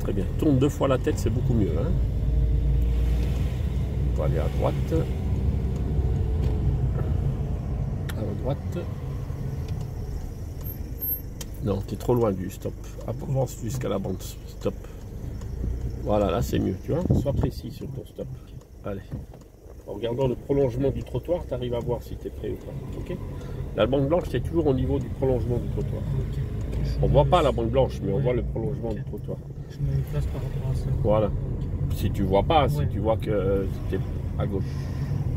Très bien. Tourne 2 fois la tête, c'est beaucoup mieux. Hein. On va aller à droite. À droite. Non, tu es trop loin du stop. Avance jusqu'à la bande stop. Voilà, là c'est mieux, tu vois. Sois précis sur ton stop. Allez. En regardant le prolongement du trottoir, tu arrives à voir si tu es prêt ou pas. Okay, la bande blanche, c'est toujours au niveau du prolongement du trottoir. Okay. On ne voit pas la bande blanche, mais on voit le prolongement du trottoir. Je me place par rapport à ça. Voilà. Okay. Si tu vois pas, si tu vois que tu es à gauche.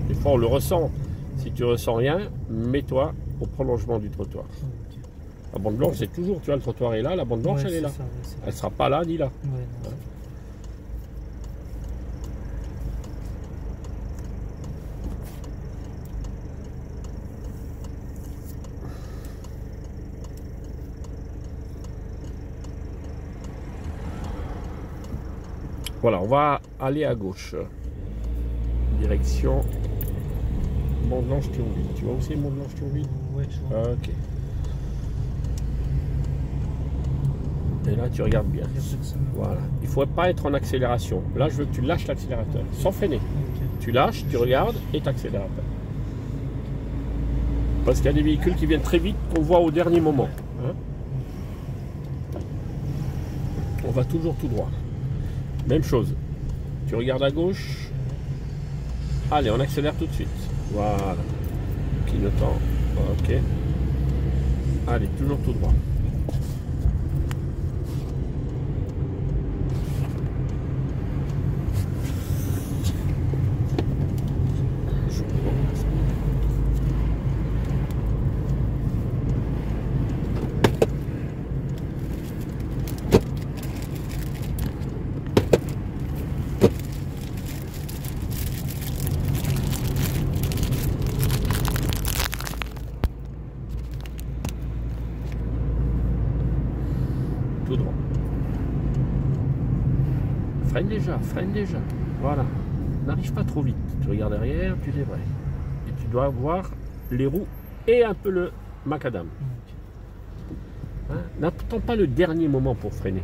Des fois, on le ressent. Si tu ressens rien, mets-toi au prolongement du trottoir. Okay. La bande blanche, c'est toujours, tu vois, le trottoir est là, la bande blanche, elle est là. Ça, elle ne sera pas là ni là. Ouais. Voilà, on va aller à gauche. Direction Mont-Blanc-Thionville. Tu vois où c'est Mont-Blanc-Thionville? Oui, je vois. Ok. Et là, tu regardes bien. Voilà. Il ne faut pas être en accélération. Là, je veux que tu lâches l'accélérateur, sans freiner. Okay. Tu lâches, tu regardes et tu accélères. Parce qu'il y a des véhicules qui viennent très vite qu'on voit au dernier moment. Hein? On va toujours tout droit. Même chose. Tu regardes à gauche. Allez, on accélère tout de suite. Voilà. Clignotant. Ok. Allez, toujours tout droit. Tout droit. Freine déjà. Voilà. N'arrive pas trop vite. Tu regardes derrière, tu débrayes. Et tu dois voir les roues et un peu le macadam. Hein? N'attends pas le dernier moment pour freiner.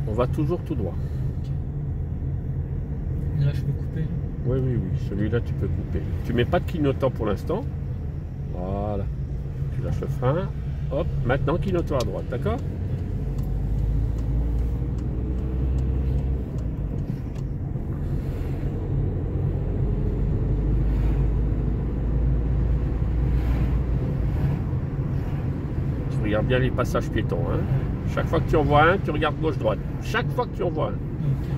On va toujours tout droit. Et là, je peux couper? Oui, celui-là, tu peux couper. Tu mets pas de clignotant pour l'instant. Voilà. Tu lâches le frein. Hop, maintenant clignotant à droite, d'accord? Tu regardes bien les passages piétons, hein? Chaque fois que tu en vois un, tu regardes gauche-droite. Chaque fois que tu en vois un. Okay.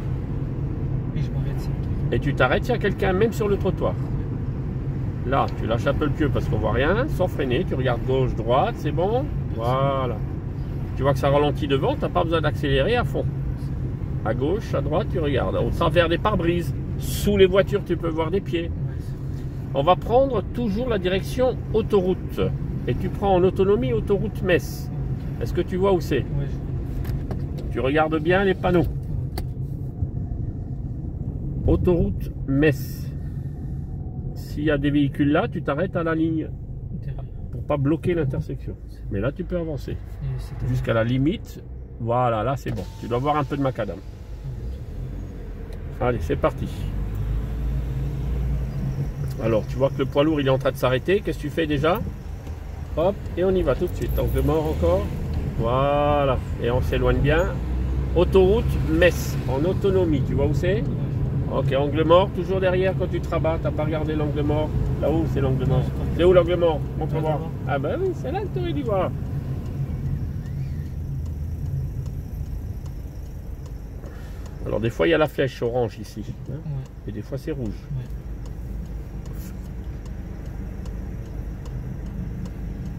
Et je m'arrête si. Et tu t'arrêtes s'il y a quelqu'un, même sur le trottoir. Là, tu lâches un peu le pied parce qu'on voit rien, sans freiner. Tu regardes gauche-droite, c'est bon. Voilà. Tu vois que ça ralentit devant, tu n'as pas besoin d'accélérer à fond. À gauche, à droite, tu regardes. Au travers des pare-brises. Sous les voitures, tu peux voir des pieds. On va prendre toujours la direction autoroute. Et tu prends en autonomie autoroute Metz. Est-ce que tu vois où c'est? Oui. Tu regardes bien les panneaux. Autoroute Metz. S'il y a des véhicules là, tu t'arrêtes à la ligne pour pas bloquer l'intersection. Mais là, tu peux avancer jusqu'à la limite. Voilà, là c'est bon. Tu dois voir un peu de macadam. Allez, c'est parti. Alors, tu vois que le poids lourd il est en train de s'arrêter. Qu'est-ce que tu fais déjà? Hop, et on y va tout de suite. Angle mort encore. Voilà, et on s'éloigne bien. Autoroute Metz, en autonomie, tu vois où c'est? Ok, angle mort, toujours derrière quand tu te rabats, t'as pas regardé l'angle mort? Là-haut, c'est l'angle mort. C'est où l'angle mort? Montre-moi. Ah ben oui, c'est là que tu aurais dû voir. Alors des fois, il y a la flèche orange ici, hein, et des fois, c'est rouge.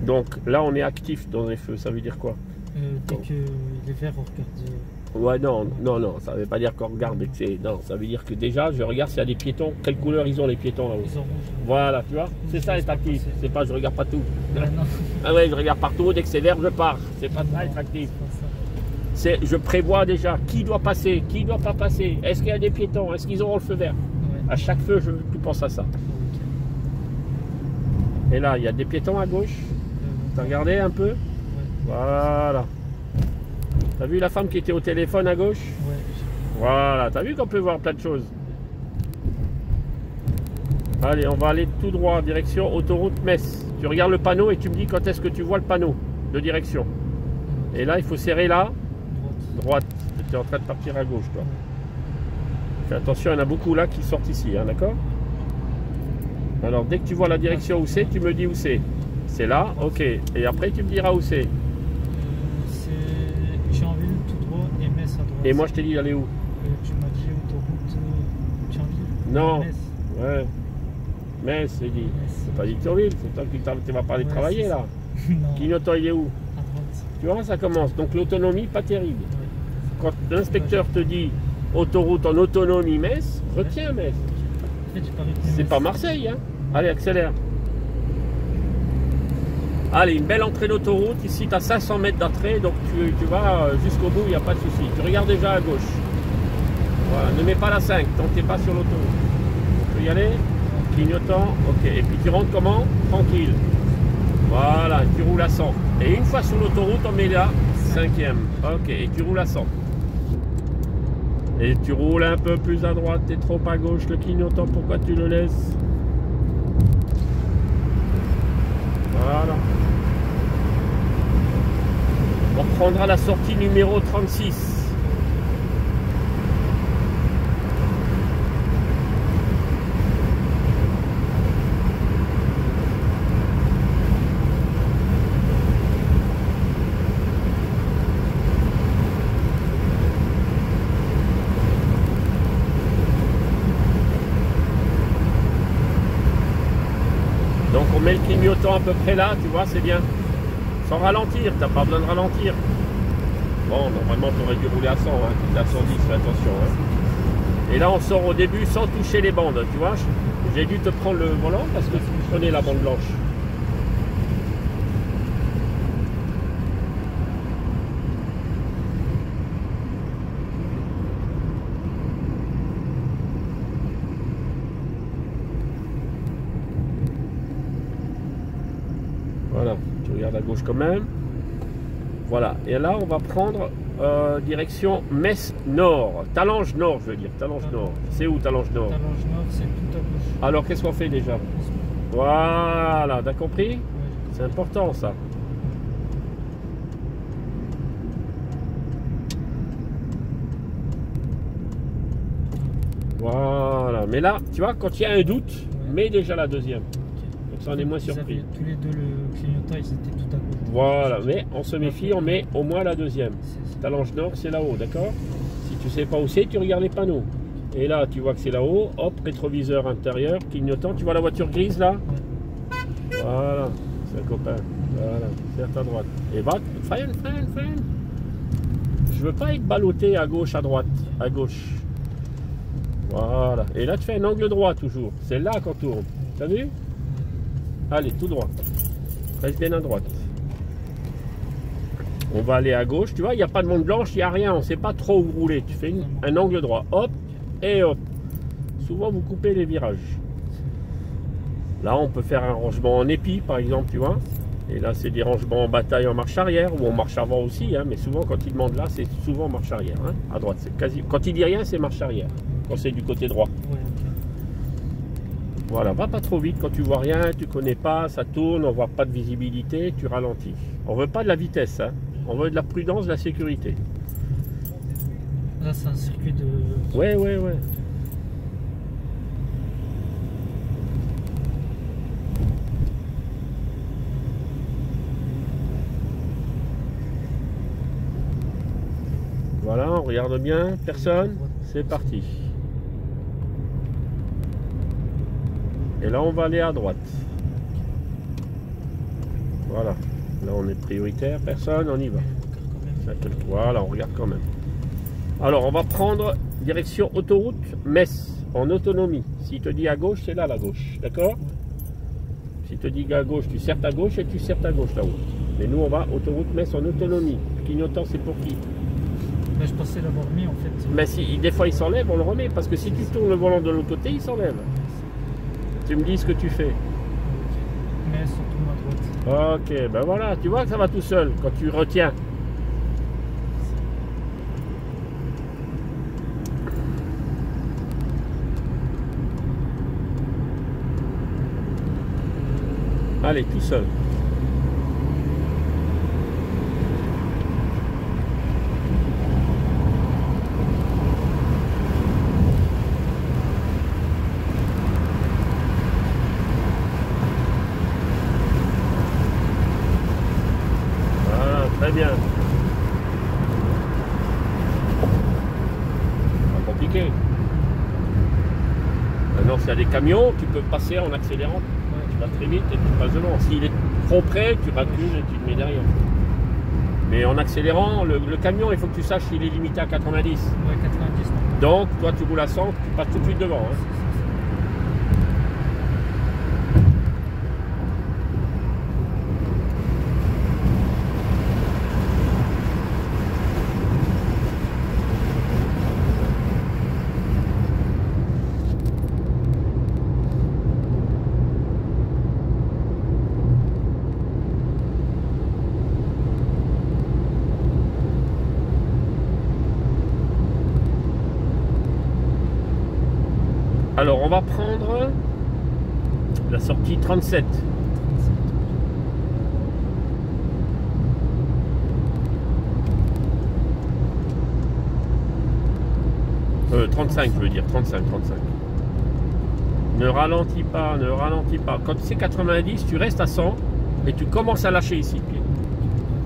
Donc là, on est actif dans les feux, ça veut dire quoi? Dès que les verts, on regarde. Ouais, non, ça veut pas dire qu'on regarde, mais que c'est. Non, ça veut dire que déjà, je regarde s'il y a des piétons. Quelle couleur ils ont les piétons là-haut? Ils ont rouge. Voilà, tu vois, c'est ça être actif. C'est pas je regarde pas tout. Ouais, non. Ah ouais, je regarde partout, dès que c'est vert, je pars. C'est pas ça être actif. C'est pas ça. Je prévois déjà qui doit passer, qui doit pas passer. Est-ce qu'il y a des piétons? Est-ce qu'ils auront le feu vert? Ouais. À chaque feu, tu penses à ça. Ok. Et là, il y a des piétons à gauche. T'as regardé un peu? Ouais. Voilà. T'as vu la femme qui était au téléphone à gauche? Ouais. Voilà, t'as vu qu'on peut voir plein de choses. Allez, on va aller tout droit, direction autoroute Metz. Tu regardes le panneau et tu me dis quand est-ce que tu vois le panneau de direction. Et là, il faut serrer là, droite. Tu es en train de partir à gauche, toi. Fais attention, il y en a beaucoup là qui sortent ici, hein, d'accord? Alors, dès que tu vois la direction où c'est, tu me dis où c'est. C'est là, ok. Et après, tu me diras où c'est. C'est Thionville tout droit et Metz à droite. Et moi, je t'ai dit d'aller où? Tu m'as dit autoroute Thionville. Non. Metz. Ouais. Metz, c'est dit. Metz. C'est pas dit Thionville, c'est toi qui tu vas pas aller Ouais, travailler c'est là. Non. Clignotant, il est où? À droite. Tu vois, ça commence. Donc l'autonomie, pas terrible. Ouais. Quand l'inspecteur te dit autoroute en autonomie Metz, retiens Metz. En fait, j'ai pas retenu C'est Metz. pas Marseille, hein. Allez, accélère. Allez, une belle entrée d'autoroute. Ici, tu as 500 mètres d'entrée, donc tu vas jusqu'au bout, il n'y a pas de souci. Tu regardes déjà à gauche. Voilà, ne mets pas la 5 tant que tu n'es pas sur l'autoroute. Tu peux y aller? Clignotant, ok. Et puis tu rentres comment? Tranquille. Voilà, tu roules à 100. Et une fois sur l'autoroute, on met la 5e. Ok, et tu roules à 100. Et tu roules un peu plus à droite, tu es trop à gauche. Le clignotant, pourquoi tu le laisses? Voilà. On prendra la sortie numéro 36. Donc on met le clignotant à peu près là, tu vois, c'est bien. Sans ralentir, t'as pas besoin de ralentir. Bon, normalement tu aurais dû rouler à 100, hein, tu es à 110, fais attention. Hein. Et là on sort au début sans toucher les bandes, tu vois. J'ai dû te prendre le volant parce que tu prenais la bande blanche. Voilà, tu regardes à gauche quand même. Voilà, et là on va prendre direction Metz Nord. Talange Nord, je veux dire, Talange Nord. C'est où Talange Nord? Talange Nord, c'est tout à gauche. Alors qu'est-ce qu'on fait déjà? Voilà, t'as compris? Ouais. C'est important ça. Voilà, mais là, tu vois, quand il y a un doute, mets déjà la deuxième. Comme ça on est moins surpris. Tous les deux, le clignotant, ils étaient tout à gauche. Voilà, mais on se méfie, on met au moins la deuxième. C'est- Talange Nord, c'est là-haut, d'accord? Si tu sais pas où c'est, tu regardes les panneaux. Et là, tu vois que c'est là-haut, hop, rétroviseur intérieur, clignotant. Tu vois la voiture grise là? Voilà, c'est un copain. Voilà, c'est à droite. Et va, freine. Je veux pas être ballotté à gauche, à droite, à gauche. Voilà. Et là, tu fais un angle droit toujours. C'est là qu'on tourne. T'as vu? Allez, tout droit. Reste bien à droite. On va aller à gauche. Tu vois, il n'y a pas de bande blanche, il n'y a rien. On ne sait pas trop où rouler. Tu fais un angle droit. Hop et hop. Souvent, vous coupez les virages. Là, on peut faire un rangement en épi, par exemple, tu vois. Et là, c'est des rangements en bataille en marche arrière ou en marche avant aussi. Hein. Mais souvent, quand il demande là, c'est souvent marche arrière. Hein. À droite, c'est quasi. Quand il dit rien, c'est marche arrière. Quand c'est du côté droit. Ouais, ok. Voilà, va pas trop vite. Quand tu vois rien, tu connais pas, ça tourne, on voit pas de visibilité, tu ralentis. On veut pas de la vitesse, hein. On veut de la prudence, de la sécurité. Là, c'est un circuit de. Ouais. Voilà, on regarde bien, personne, c'est parti. Et là, on va aller à droite. Voilà, là on est prioritaire, personne, on y va. Voilà, on regarde quand même. Alors, on va prendre direction autoroute Metz, en autonomie. S'il te dit à gauche, c'est là la gauche, d'accord? S'il te dit à gauche, tu serres ta gauche et tu serres ta gauche là-haut. Mais nous, on va autoroute Metz en autonomie. Clignotant, c'est pour qui? Mais je pensais l'avoir mis en fait. Mais si des fois il s'enlève, on le remet. Parce que si tu tournes le volant de l'autre côté, il s'enlève. Tu me dis ce que tu fais. Mais surtout à droite. Ok, ben voilà, tu vois que ça va tout seul quand tu retiens. Allez, tout seul. Voilà, très bien. Pas compliqué. Maintenant, s'il y a des camions, tu peux passer en accélérant. Tu vas très vite et tu passes devant. S'il est trop près, tu recules et tu te mets derrière. Mais en accélérant, le camion, il faut que tu saches qu'il est limité à 90. Ouais, 90. Donc, toi, tu roules à 100, tu passes tout de suite devant. Hein. Alors, on va prendre la sortie 37. 35, je veux dire, 35. Ne ralentis pas, ne ralentis pas. Quand c'est 90, tu restes à 100 et tu commences à lâcher ici.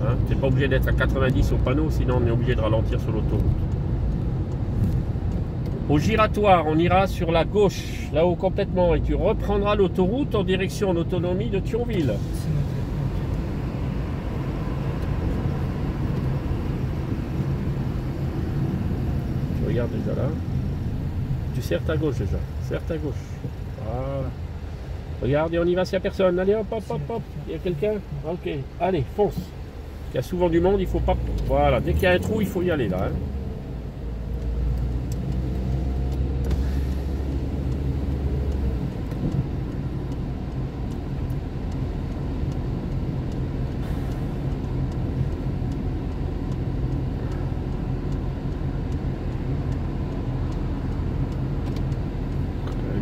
Hein, tu n'es pas obligé d'être à 90 au panneau, sinon on est obligé de ralentir sur l'autoroute. Au giratoire, on ira sur la gauche, là-haut complètement, et tu reprendras l'autoroute en direction en autonomie de Thionville. Tu regardes déjà là. Tu serres ta gauche déjà. Serre ta gauche. Voilà. Regarde et on y va s'il n'y a personne. Allez hop, hop, hop, hop. Il y a quelqu'un? Ok. Allez, fonce. Il y a souvent du monde, il faut pas... Voilà, dès qu'il y a un trou, il faut y aller là. Hein.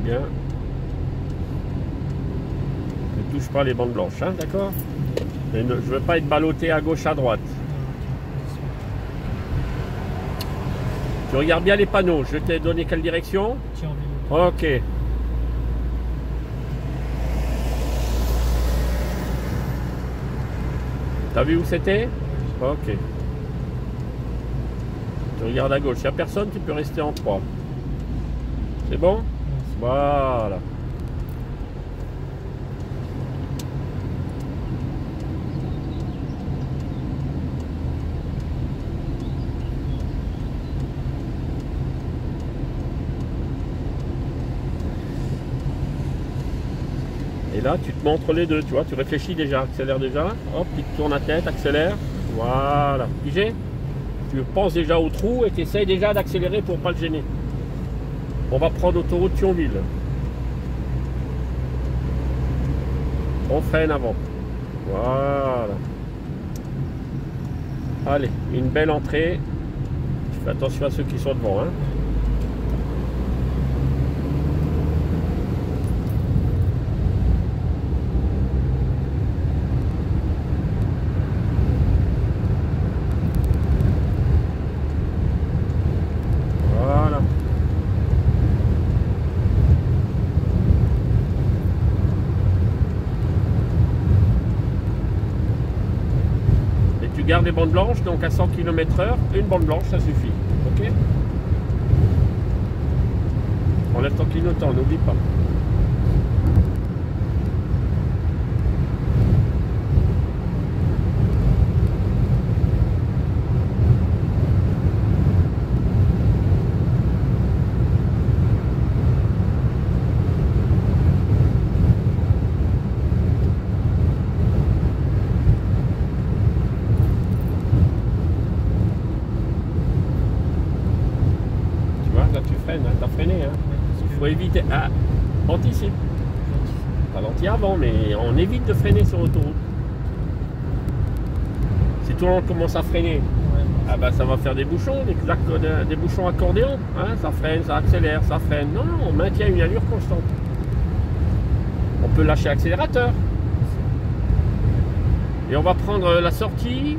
Bien. Ne touche pas les bandes blanches, hein, d'accord? Je ne veux pas être ballotté à gauche, à droite. Tu regardes bien les panneaux. Je t'ai donné quelle direction? Ok. T'as vu où c'était? Ok. Tu regardes à gauche. S'il n'y a personne, tu peux rester en 3. C'est bon? Voilà. Et là, tu te montres les deux, tu vois, tu réfléchis déjà, accélère déjà, hop, tu te tournes la tête, accélère, voilà. Pigé? Tu penses déjà au trou et tu essayes déjà d'accélérer pour ne pas le gêner. On va prendre l'autoroute Thionville. On freine avant. Voilà. Allez, une belle entrée. Tu fais attention à ceux qui sont devant. Hein. Voilà. Tu gardes les bandes blanches, donc à 100 km/h, une bande blanche, ça suffit. Ok? Enlève ton clignotant, n'oublie pas. freines, hein, t'as freiné. Hein. Il faut éviter. Ah, anticipe. Ralentis avant, mais on évite de freiner sur l'autoroute. Si tout le monde commence à freiner, ah bah ça va faire des bouchons, des bouchons accordéons. Hein, ça freine, ça accélère, ça freine. Non, non, on maintient une allure constante. On peut lâcher l'accélérateur. Et on va prendre la sortie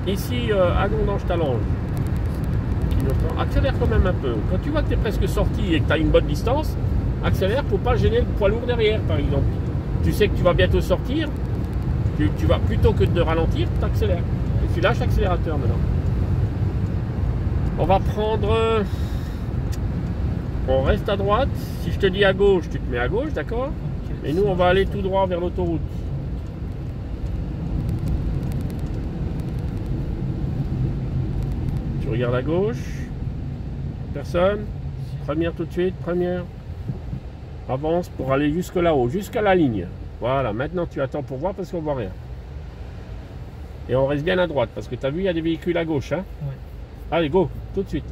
ici à Gondange-Talange. Accélère quand même un peu. Quand tu vois que tu es presque sorti et que tu as une bonne distance, accélère pour pas gêner le poids lourd derrière, par exemple. Tu sais que tu vas bientôt sortir, tu vas plutôt que de ralentir, tu accélères. Et tu lâches l'accélérateur maintenant. On va prendre... on reste à droite. Si je te dis à gauche, tu te mets à gauche, d'accord? Et nous, on va aller tout droit vers l'autoroute. Tu regardes à gauche. Personne. Première tout de suite, première. Avance pour aller jusque là-haut, jusqu'à la ligne. Voilà, maintenant tu attends pour voir parce qu'on voit rien. Et on reste bien à droite parce que tu as vu, il y a des véhicules à gauche. Hein? Ouais. Allez, go, tout de suite.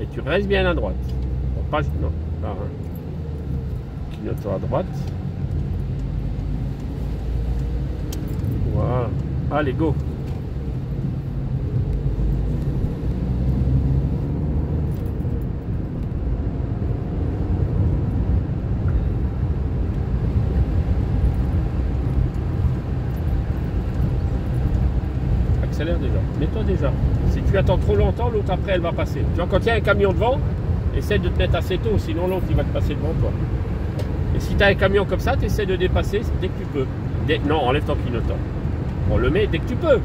Et tu restes bien à droite. Bon, pas, non, là, hein. Clignotant à droite. Voilà. Allez, go. Accélère déjà. Mets-toi déjà. Si tu attends trop longtemps, l'autre après elle va passer. Tu vois, quand il y a un camion devant, essaie de te mettre assez tôt, sinon l'autre il va te passer devant toi. Et si tu as un camion comme ça, tu essaies de dépasser dès que tu peux. Non, enlève ton clignotant. On le met dès que tu peux.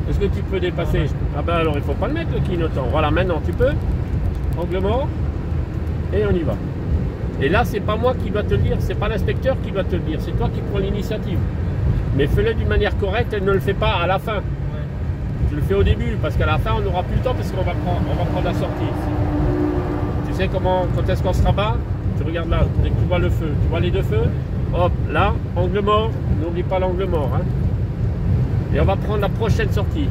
Est-ce que tu peux dépasser? Ah ben alors il faut pas le mettre le clignotant. Voilà, maintenant tu peux. Angle mort. Et on y va. Et là, c'est pas moi qui dois te le dire, c'est pas l'inspecteur qui doit te le dire, c'est toi qui prends l'initiative. Mais fais-le d'une manière correcte et ne le fais pas à la fin. Tu le fais au début, parce qu'à la fin, on n'aura plus le temps, parce qu'on va prendre la sortie ici. Tu sais comment, quand est-ce qu'on se rabat? Tu regardes là, dès que tu vois le feu. Tu vois les deux feux? Hop, là, angle mort. N'oublie pas l'angle mort. Hein. Et on va prendre la prochaine sortie.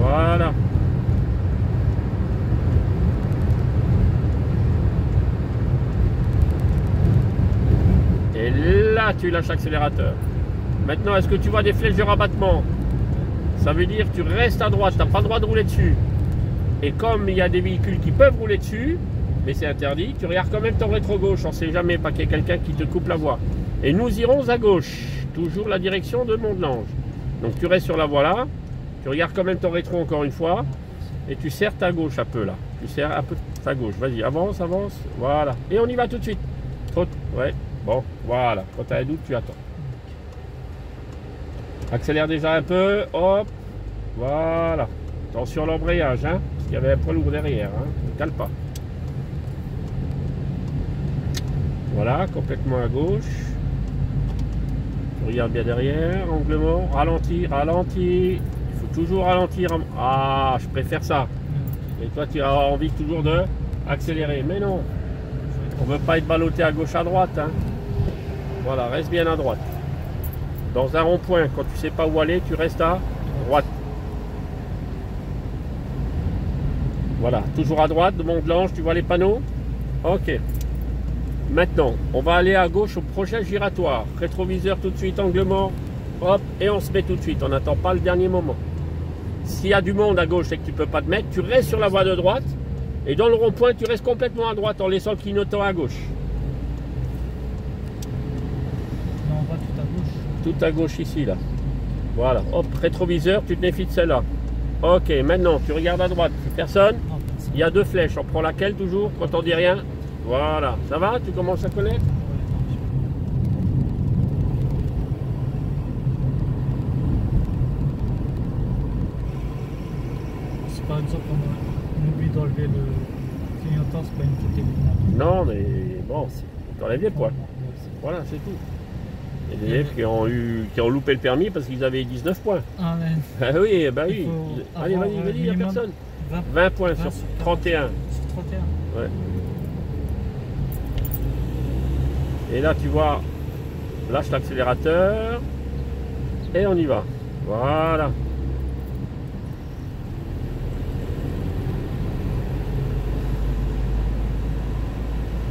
Voilà. Et là, tu lâches l'accélérateur. Maintenant, est-ce que tu vois des flèches de rabattement? Ça veut dire que tu restes à droite, tu n'as pas le droit de rouler dessus. Et comme il y a des véhicules qui peuvent rouler dessus, mais c'est interdit, tu regardes quand même ton rétro-gauche. On ne sait jamais, pas qu'il y ait quelqu'un qui te coupe la voie. Et nous irons à gauche, toujours la direction de Mont-de-Lange. Donc tu restes sur la voie là, tu regardes quand même ton rétro encore une fois, et tu serres ta gauche un peu là. Tu serres un peu ta gauche, vas-y, avance, avance, voilà. Et on y va tout de suite. Ouais, bon, voilà. Quand tu as un doute, tu attends. Accélère déjà un peu, hop, voilà. Attention à l'embrayage, hein, parce qu'il y avait un poids lourd derrière, hein. Ne cale pas. Voilà, complètement à gauche. Tu regardes bien derrière, angle mort, ralentir, ralentir. Il faut toujours ralentir. Ah, je préfère ça. Et toi, tu as envie toujours de accélérer. Mais non, on ne veut pas être ballotté à gauche, à droite. Hein. Voilà, reste bien à droite. Dans un rond-point, quand tu sais pas où aller, tu restes à droite. Voilà, toujours à droite, de Mont-de-Lange, tu vois les panneaux? Ok. Maintenant, on va aller à gauche au prochain giratoire. Rétroviseur tout de suite, angle mort. Hop, et on se met tout de suite. On n'attend pas le dernier moment. S'il y a du monde à gauche et que tu ne peux pas te mettre, tu restes sur la voie de droite. Et dans le rond-point, tu restes complètement à droite en laissant le clignotant à gauche. Non, on va tout à gauche. Tout à gauche ici, là. Voilà. Hop, rétroviseur, tu te méfies de celle-là. Ok, maintenant, tu regardes à droite. Personne? Il y a deux flèches. On prend laquelle toujours quand on dit rien? Voilà. Ça va? Tu commences à connaître? Si par exemple on oublie d'enlever le clignotant, c'est pas une faute évidente. Non, mais bon, t'enlèves les poids. Voilà, c'est tout. Il y a des élèves qui ont loupé le permis parce qu'ils avaient 19 points. Ah, mais... Ah oui, bah oui. Allez, vas-y, il n'y a personne. 20 points sur 31. Sur 31. Ouais. Et là, tu vois, lâche l'accélérateur et on y va. Voilà.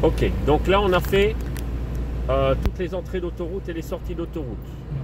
Ok, donc là on a fait toutes les entrées d'autoroute et les sorties d'autoroute. Ouais.